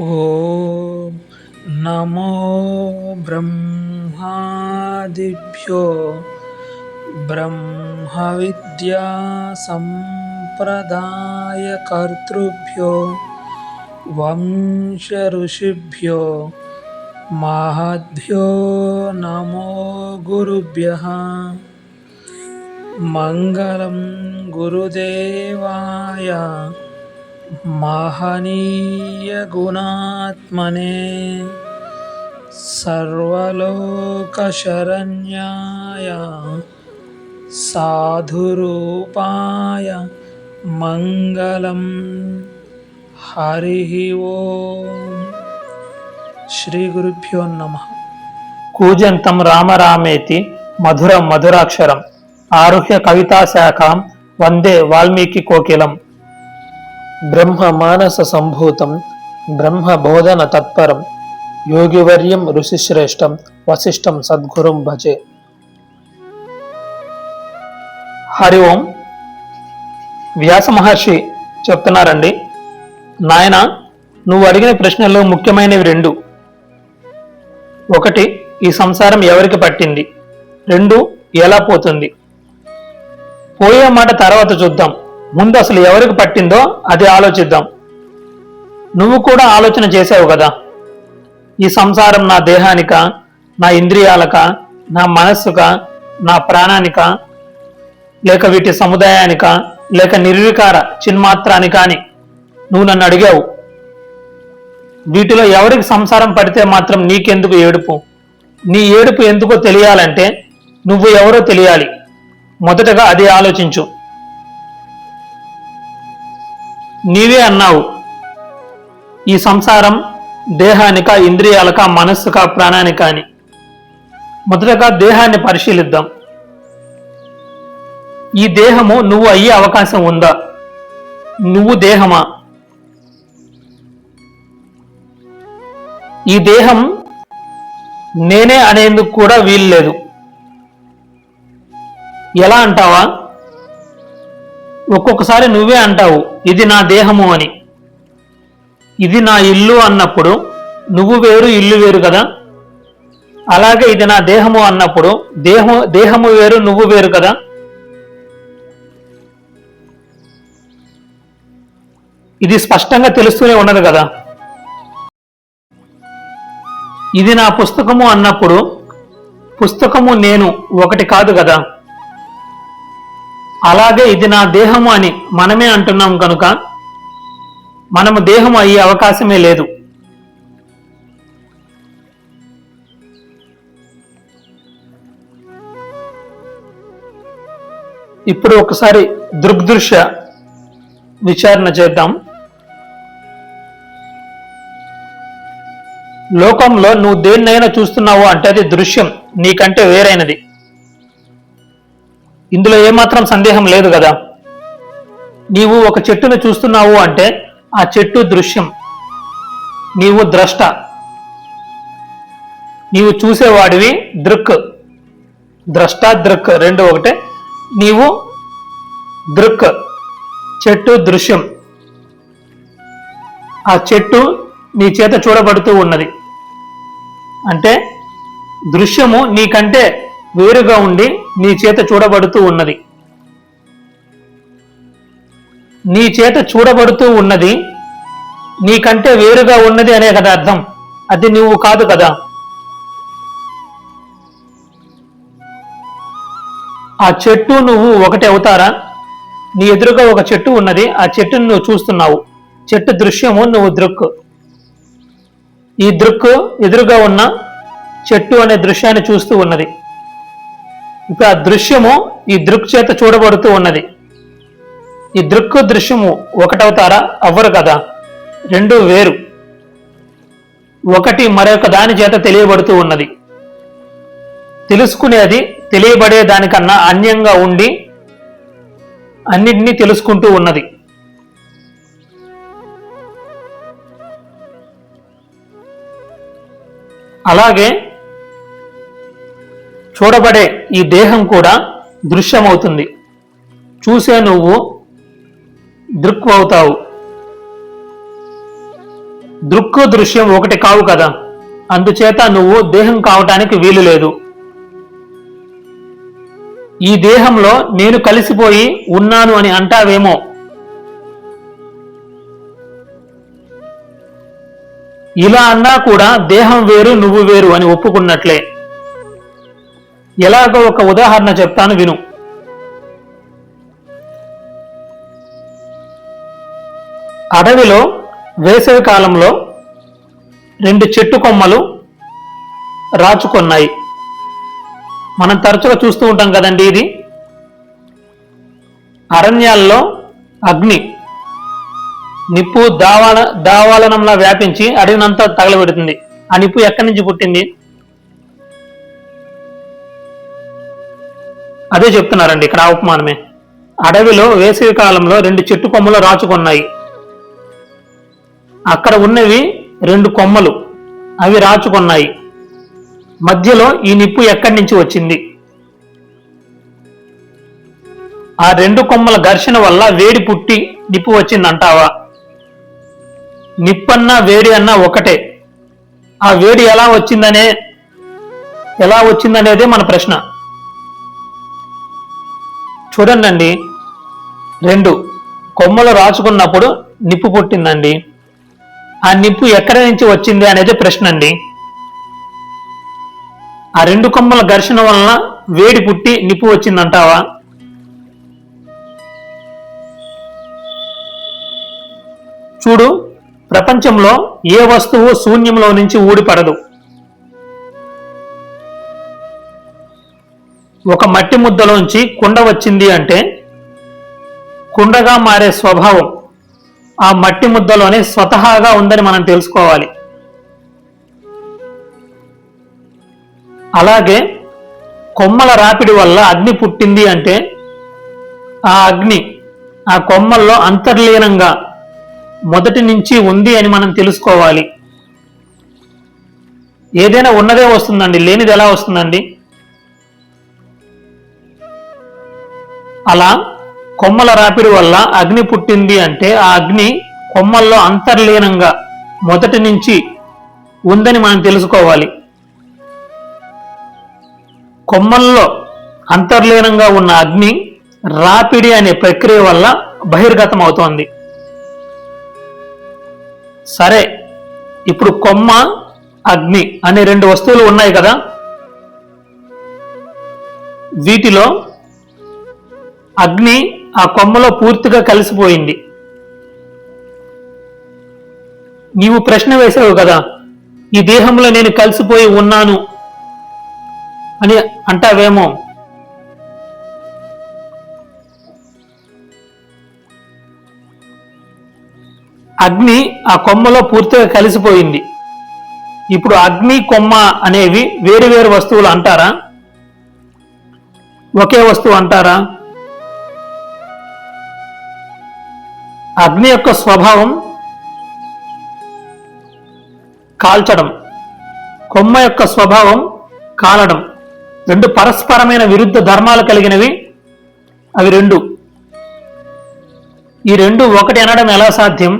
ఓం నమో బ్రహ్మాదిభ్యో బ్రహ్మ విద్యా సంప్రదాయకర్తృభ్యో వంశ ఋషిభ్యో మహద్భ్యో నమో గురుభ్యః. మంగళం గురుదేవాయ మహనీయ గుణాత్మనే సర్వలోకశరణ్యాయ సాధురూపాయ మంగళం. హరి ఓం. శ్రీ గురుభ్యో నమః. కూజంతం రామ రామేతి మధురం మధురాక్షరం ఆరుహ్య కవితా శాఖాం వందే వాల్మీకి కోకిలం. బ్రహ్మ మానస సంభూతం బ్రహ్మ బోధన తత్పరం యోగివర్యం ఋషిశ్రేష్టం వశిష్టం సద్గురుం భజే. హరి ఓం. వ్యాస మహర్షి చెప్తున్నారండి, నాయన నువ్వు అడిగిన ప్రశ్నల్లో ముఖ్యమైనవి రెండు. ఒకటి, ఈ సంసారం ఎవరికి పట్టింది. రెండు, ఎలా పోతుంది. పోయే మాట తర్వాత చూద్దాం, ముందు అసలు ఎవరికి పట్టిందో అది ఆలోచిద్దాం. నువ్వు కూడా ఆలోచన చేసావు కదా, ఈ సంసారం నా దేహానిక, నా ఇంద్రియాలక, నా మనస్సుక, నా ప్రాణానిక, లేక వీటి సముదాయానిక, లేక నిర్వికార చిన్మాత్రానిక అని నువ్వు నన్ను అడిగావు. వీటిలో ఎవరికి సంసారం పడితే మాత్రం నీకెందుకు ఏడుపు. నీ ఏడుపు ఎందుకో తెలియాలంటే నువ్వు ఎవరో తెలియాలి. మొదటగా అది ఆలోచించు. నీవే అన్నావు, ఈ సంసారం దేహానిక, ఇంద్రియాలక, మనస్సుక, ప్రాణానిక అని. మొదటగా దేహాన్ని పరిశీలిద్దాం. ఈ దేహము నువ్వు అయ్యే అవకాశం ఉందా? నువ్వు దేహమా? ఈ దేహం నేనే అనేందుకు కూడా వీలు లేదు. ఎలా అంటావా? ఒక్కొక్కసారి నువ్వే అంటావు ఇది నా దేహము అని. ఇది నా ఇల్లు అన్నప్పుడు నువ్వు వేరు ఇల్లు వేరు కదా. అలాగే ఇది నా దేహము అన్నప్పుడు దేహము వేరు నువ్వు వేరు కదా. ఇది స్పష్టంగా తెలుస్తూనే ఉన్నది కదా. ఇది నా పుస్తకము అన్నప్పుడు పుస్తకము నేను ఒకటి కాదు కదా. అలాగే ఇది నా దేహము అని మనమే అంటున్నాం కనుక మనము దేహము అయ్యే అవకాశమే లేదు. ఇప్పుడు ఒకసారి దృగ్దృశ్య విచారణ చేద్దాం. లోకంలో నువ్వు దేన్నైనా చూస్తున్నావు అంటే అది దృశ్యం, నీకంటే వేరైనది. ఇందులో ఏమాత్రం సందేహం లేదు కదా. నీవు ఒక చెట్టును చూస్తున్నావు అంటే ఆ చెట్టు దృశ్యం, నీవు ద్రష్ట. నీవు చూసేవాడివి దృక్. ద్రష్ట దృక్ రెండు ఒకటే. నీవు దృక్, చెట్టు దృశ్యం. ఆ చెట్టు నీ చేత చూడబడుతూ ఉన్నది. అంటే దృశ్యము నీకంటే వేరుగా ఉండి నీ చేత చూడబడుతూ ఉన్నది. నీ చేత చూడబడుతూ ఉన్నది నీకంటే వేరుగా ఉన్నది అనే కదా అర్థం. అది నువ్వు కాదు కదా. ఆ చెట్టు నువ్వు ఒకటి అవుతారా? నీ ఎదురుగా ఒక చెట్టు ఉన్నది, ఆ చెట్టును నువ్వు చూస్తున్నావు. చెట్టు దృశ్యము, నువ్వు దృక్. ఈ దృక్ ఎదురుగా ఉన్న చెట్టు అనే దృశ్యాన్ని చూస్తూ ఉన్నది. ఇప్పుడు ఆ దృశ్యము ఈ దృక్ చేత చూడబడుతూ ఉన్నది. ఈ దృక్ దృశ్యము ఒకటవుతారా? అవ్వరు కదా. రెండు వేరు. ఒకటి మరొక దాని చేత తెలియబడుతూ ఉన్నది. తెలుసుకునేది తెలియబడే దానికన్నా అన్యంగా ఉండి అన్నిటినీ తెలుసుకుంటూ ఉన్నది. అలాగే చూడబడే ఈ దేహం కూడా దృశ్యమవుతుంది. చూసే నువ్వు దృక్ అవుతావు. దృక్కు దృశ్యం ఒకటి కావు కదా, అందుచేత నువ్వు దేహం కావటానికి వీలు లేదు. ఈ దేహంలో నేను కలిసిపోయి ఉన్నాను అని అంటావేమో. ఇలా అన్నా కూడా దేహం వేరు నువ్వు వేరు అని ఒప్పుకున్నట్లే. ఎలాగో ఒక ఉదాహరణ చెప్తాను విను. అడవిలో వేసవి కాలంలో 2 చెట్టు కొమ్మలు రాచుకున్నాయి. మనం తరచుగా చూస్తూ ఉంటాం కదండి. ఇది అరణ్యాల్లో అగ్ని నిప్పు దావాలనంలా వ్యాపించి అడవినంతా తగలబెడుతుంది. ఆ నిప్పు ఎక్కడి నుంచి పుట్టింది? అదే చెప్తున్నారండి ఇక్కడ, ఆ ఉపమానమే. అడవిలో వేసవి కాలంలో 2 చెట్టు కొమ్మలు రాచుకున్నాయి. అక్కడ ఉన్నవి 2 కొమ్మలు, అవి రాచుకున్నాయి. మధ్యలో ఈ నిప్పు ఎక్కడి నుంచి వచ్చింది? ఆ 2 కొమ్మల ఘర్షణ వల్ల వేడి పుట్టి నిప్పు వచ్చిందంటావా? నిప్పన్నా వేడి అన్నా ఒకటే. ఆ వేడి ఎలా వచ్చిందనేదే మన ప్రశ్న. చూడండి, 2 కొమ్మలు రాచుకున్నప్పుడు నిప్పు పుట్టిందండి. ఆ నిప్పు ఎక్కడి నుంచి వచ్చింది అనేది ప్రశ్న అండి. ఆ 2 కొమ్మల ఘర్షణ వలన వేడి పుట్టి నిప్పు వచ్చిందంటావా? చూడు, ప్రపంచంలో ఏ వస్తువు శూన్యంలో నుంచి ఊడిపడదు. ఒక మట్టి ముద్దలోంచి కుండ వచ్చింది అంటే కుండగా మారే స్వభావం ఆ మట్టి ముద్దలోనే స్వతహాగా ఉందని మనం తెలుసుకోవాలి. అలాగే కొమ్మల రాపిడి వల్ల అగ్ని పుట్టింది అంటే ఆ అగ్ని ఆ కొమ్మల్లో అంతర్లీనంగా మొదటి నుంచి ఉంది అని మనం తెలుసుకోవాలి. ఏదైనా ఉన్నదే వస్తుందండి, లేనిది ఎలా వస్తుందండి? అలా కొమ్మల రాపిడి వల్ల అగ్ని పుట్టింది అంటే ఆ అగ్ని కొమ్మల్లో అంతర్లీనంగా మొదటి నుంచి ఉందని మనం తెలుసుకోవాలి. కొమ్మల్లో అంతర్లీనంగా ఉన్న అగ్ని రాపిడి అనే ప్రక్రియ వల్ల బహిర్గతం అవుతోంది. సరే, ఇప్పుడు కొమ్మ, అగ్ని అనే 2 వస్తువులు ఉన్నాయి కదా. వీటిలో అగ్ని ఆ కొమ్మలో పూర్తిగా కలిసిపోయింది. నీవు ప్రశ్న వేసావు కదా, ఈ దేహంలో నేను కలిసిపోయి ఉన్నాను అని అంటావేమో. అగ్ని ఆ కొమ్మలో పూర్తిగా కలిసిపోయింది. ఇప్పుడు అగ్ని, కొమ్మ అనేవి వేరు వేరు వస్తువులు అంటారా? ఒకే వస్తువు అంటారా? అగ్ని యొక్క స్వభావం కాల్చడం, కొమ్మ యొక్క స్వభావం కాలడం. 2 పరస్పరమైన విరుద్ధ ధర్మాలు కలిగినవి అవి 2. ఈ 2 ఒకటి అనడం ఎలా సాధ్యం?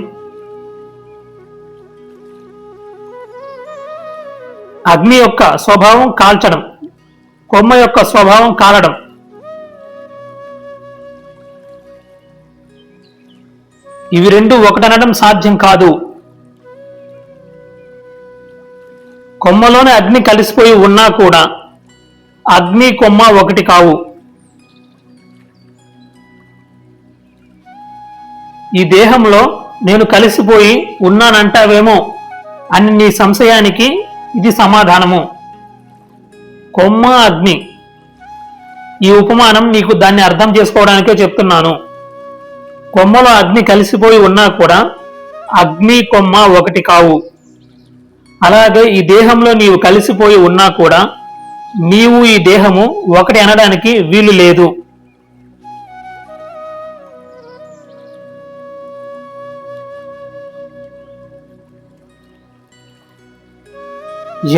అగ్ని యొక్క స్వభావం కాల్చడం, కొమ్మ యొక్క స్వభావం కాలడం. ఇవి 2 ఒకటనడం సాధ్యం కాదు. కొమ్మలోనే అగ్ని కలిసిపోయి ఉన్నా కూడా అగ్ని, కొమ్మ ఒకటి కావు. ఈ దేహంలో నేను కలిసిపోయి ఉన్నానంటావేమో అని నీ సంశయానికి ఇది సమాధానము. కొమ్మ, అగ్ని, ఈ ఉపమానం నీకు దాన్ని అర్థం చేసుకోవడానికే చెప్తున్నాను. కొమ్మలో అగ్ని కలిసిపోయి ఉన్నా కూడా అగ్ని, కొమ్మ ఒకటి కావు. అలాగే ఈ దేహంలో నీవు కలిసిపోయి ఉన్నా కూడా నీవు, ఈ దేహము ఒకటి అనడానికి వీలు లేదు.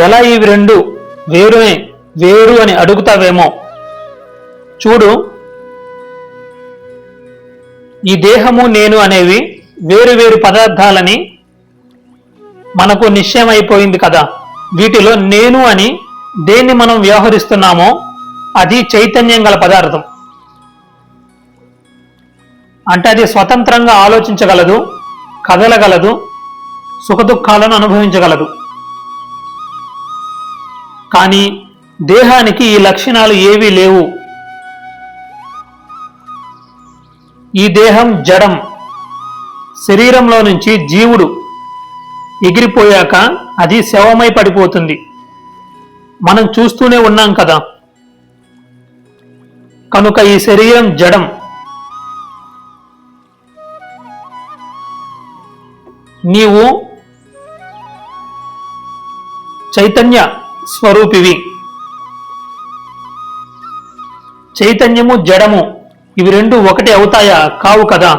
ఎలా ఇవి 2 వేరు అని అడుగుతావేమో. చూడు, ఈ దేహము, నేను అనేవి వేరు వేరు పదార్థాలని మనకు నిశ్చయమైపోయింది కదా. వీటిలో నేను అని దేన్ని మనం వ్యవహరిస్తున్నామో అది చైతన్యం గల పదార్థం. అంటే అది స్వతంత్రంగా ఆలోచించగలదు, కదలగలదు, సుఖదుఖాలను అనుభవించగలదు. కానీ దేహానికి ఈ లక్షణాలు ఏవీ లేవు. ఈ దేహం జడం. శరీరంలో నుంచి జీవుడు ఎగిరిపోయాక అది శవమై పడిపోతుంది. మనం చూస్తూనే ఉన్నాం కదా. కనుక ఈ శరీరం జడం. నీవు చైతన్య స్వరూపివి. చైతన్యము జడము ఇవి రెండు ఒకటి అవుతాయా? కావు కదా.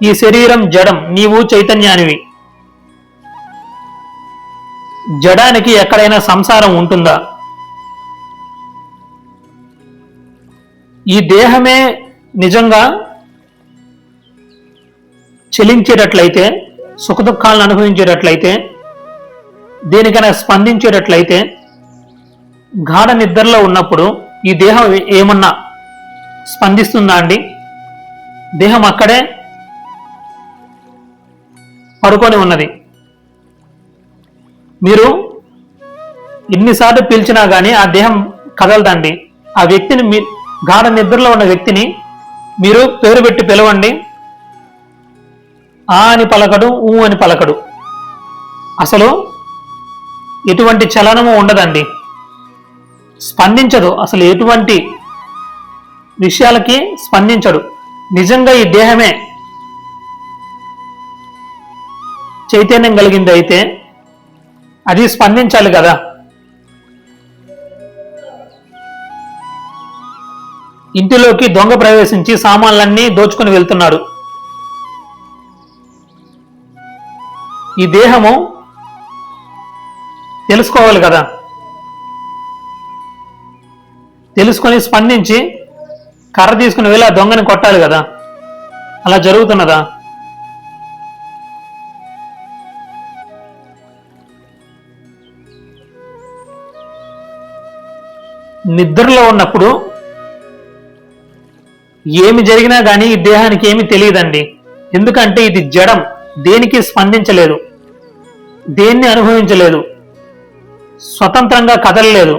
ఈ శరీరం జడం, నీవు చైతన్యానివి. జడానికి ఎక్కడైనా సంసారం ఉంటుందా? ఈ దేహమే నిజంగా చెలించేటట్లయితే, సుఖదుఖాలను అనుభవించేటట్లయితే, దేనికైనా స్పందించేటట్లయితే, గాఢ నిద్రలో ఉన్నప్పుడు ఈ దేహం ఏమన్నా స్పందిస్తుందా అండి? దేహం అక్కడే పడుకొని ఉన్నది. మీరు ఎన్నిసార్లు పిలిచినా కానీ ఆ దేహం కదలదండి. ఆ వ్యక్తిని, గాఢ నిద్రలో ఉన్న వ్యక్తిని మీరు పేరు పెట్టి పిలవండి, ఆ అని పలకడు, ఊ అని పలకడు. అసలు ఎటువంటి చలనము ఉండదండి, స్పందించదు. అసలు ఎటువంటి విషయాలకి స్పందించడు. నిజంగా ఈ దేహమే చైతన్యం కలిగింది అయితే అది స్పందించాలి కదా. ఇంటిలోకి దొంగ ప్రవేశించి సామాన్లన్నీ దోచుకుని వెళ్తున్నాడు. ఈ దేహము తెలుసుకోవాలి కదా. తెలుసుకొని స్పందించి కర్ర తీసుకుని వెళ్ళి ఆ దొంగని కొట్టాలి కదా. అలా జరుగుతున్నదా? నిద్రలో ఉన్నప్పుడు ఏమి జరిగినా కానీ ఈ దేహానికి ఏమి తెలియదండి. ఎందుకంటే ఇది జడం, దేనికి స్పందించలేదు, దేన్ని అనుభవించలేదు, స్వతంత్రంగా కదలలేదు.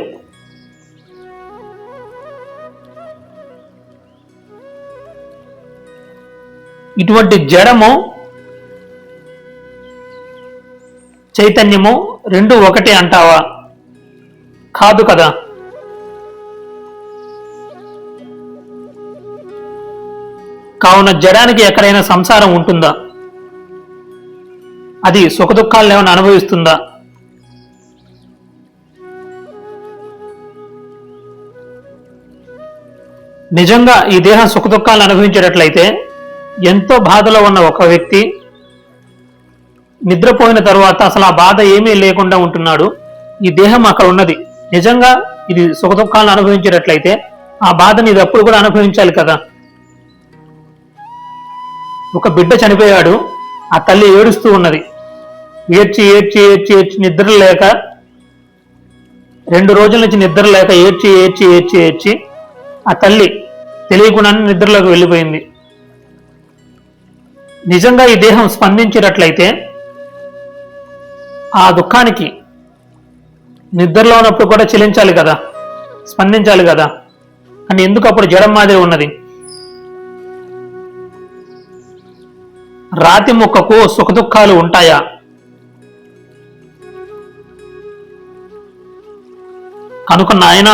ఇటువంటి జడము చైతన్యము రెండు ఒకటే అంటావా? కాదు కదా. కావున జడానికి ఎక్కడైనా సంసారం ఉంటుందా? అది సుఖదుఖాలను ఏమైనా అనుభవిస్తుందా? నిజంగా ఈ దేహం సుఖదుఖాలను అనుభవించేటట్లయితే, ఎంతో బాధలో ఉన్న ఒక వ్యక్తి నిద్రపోయిన తరువాత అసలు ఆ బాధ ఏమీ లేకుండా ఉంటున్నాడు. ఈ దేహం అక్కడ ఉన్నది. నిజంగా ఇది సుఖదుఖాలను అనుభవించేటట్లయితే ఆ బాధని ఇది అప్పుడు కూడా అనుభవించాలి కదా. ఒక బిడ్డ చనిపోయాడు, ఆ తల్లి ఏడుస్తూ ఉన్నది. ఏడ్చి ఏడ్చి ఏడ్చి ఏడ్చి నిద్ర లేక, 2 రోజుల నుంచి నిద్ర లేక ఏడ్చి ఏడ్చి ఏడ్చి ఏడ్చి ఆ తల్లి తెలియకుండానే నిద్రలోకి వెళ్ళిపోయింది. నిజంగా ఈ దేహం స్పందించేటట్లయితే ఆ దుఃఖానికి నిద్రలో ఉన్నప్పుడు కూడా చెలించాలి కదా, స్పందించాలి కదా. అని ఎందుకు అప్పుడు జడం మాదిరి ఉన్నది? రాతి ముక్కకు సుఖదుఖాలు ఉంటాయా? కనుక నాయన,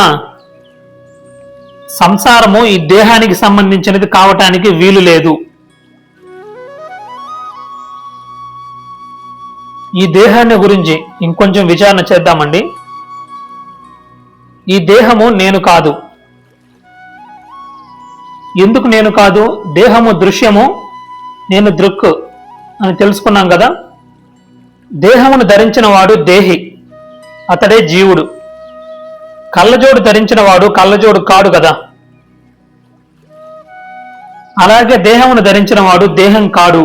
సంసారము ఈ దేహానికి సంబంధించినది కావటానికి వీలు లేదు. ఈ దేహాన్ని గురించి ఇంకొంచెం విచారణ చేద్దామండి. ఈ దేహము నేను కాదు. ఎందుకు నేను కాదు? దేహము దృశ్యము, నేను దృక్ అని తెలుసుకున్నాం కదా. దేహమును ధరించిన వాడు దేహి, అతడే జీవుడు. కళ్ళజోడు ధరించిన వాడు కళ్ళజోడు కాడు కదా. అలాగే దేహమును ధరించిన వాడు దేహం కాడు.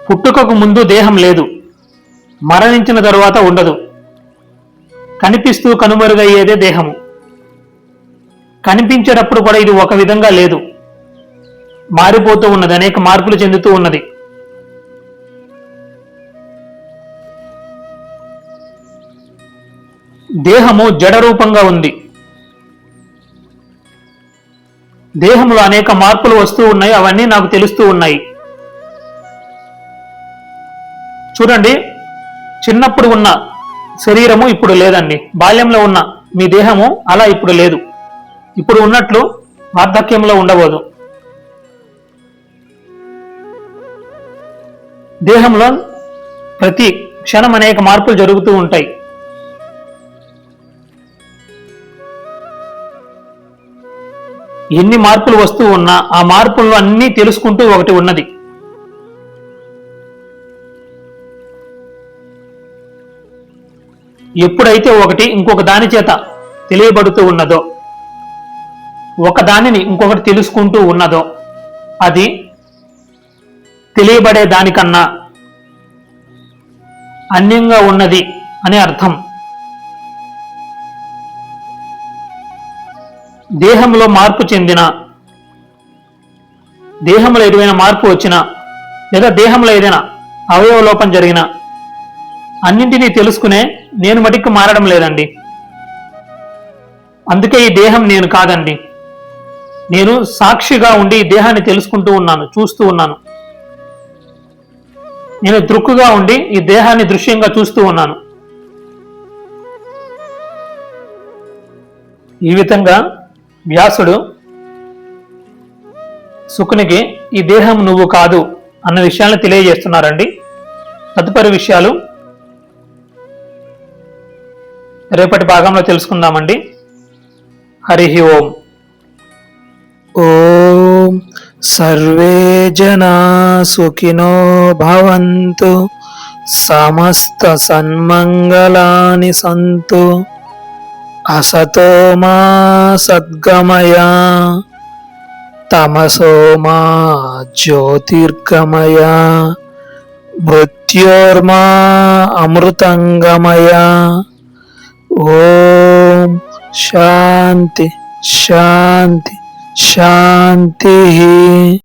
పుట్టుకకు ముందు దేహం లేదు, మరణించిన తరువాత ఉండదు. కనిపిస్తూ కనుమరుగయ్యేదే దేహము. కనిపించేటప్పుడు కూడా ఇది ఒక విధంగా లేదు, మారిపోతూ ఉన్నది, అనేక మార్పులు చెందుతూ ఉన్నది. దేహము జడరూపంగా ఉంది. దేహంలో అనేక మార్పులు వస్తూ ఉన్నాయి, అవన్నీ నాకు తెలుస్తూ ఉన్నాయి. చూడండి, చిన్నప్పుడు ఉన్న శరీరము ఇప్పుడు లేదండి. బాల్యంలో ఉన్న మీ దేహము అలా ఇప్పుడు లేదు. ఇప్పుడు ఉన్నట్లు వార్ధక్యంలో ఉండబోదు. దేహంలో ప్రతి క్షణం అనేక మార్పులు జరుగుతూ ఉంటాయి. ఎన్ని మార్పులు వస్తూ ఉన్నా ఆ మార్పుల్లో అన్నీ తెలుసుకుంటూ ఒకటి ఉన్నది. ఎప్పుడైతే ఒకటి ఇంకొక దాని చేత తెలియబడుతూ ఉన్నదో, ఒక దానిని ఇంకొకటి తెలుసుకుంటూ ఉన్నదో, అది తెలియబడే దానికన్నా అన్యంగా ఉన్నది అనే అర్థం. దేహంలో మార్పు చెందిన, దేహంలో ఏదైనా మార్పు వచ్చినా, లేదా దేహంలో ఏదైనా అవయవ లోపం జరిగినా అన్నింటినీ తెలుసుకునే నేను మటుకు మారడం లేదండి. అందుకే ఈ దేహం నేను కాదండి. నేను సాక్షిగా ఉండి ఈ దేహాన్ని తెలుసుకుంటూ ఉన్నాను, చూస్తూ ఉన్నాను. నేను దృక్కుగా ఉండి ఈ దేహాన్ని దృశ్యంగా చూస్తూ ఉన్నాను. ఈ విధంగా వ్యాసుడు శుకునికి ఈ దేహం నువ్వు కాదు అన్న విషయాలను తెలియజేస్తున్నారండి. తదుపరి విషయాలు రేపటి భాగంలో తెలుసుకుందామండి. హరి ఓం. ఓం సర్వే జనా సుఖినో భవంతు, సమస్త సన్మంగళాని సంతు, అసతో మా సద్గమయ, తమసో మా జ్యోతిర్గమయ, మృత్యోర్మా అమృతంగమయ. ఓం శాంతి శాంతి శాంతి.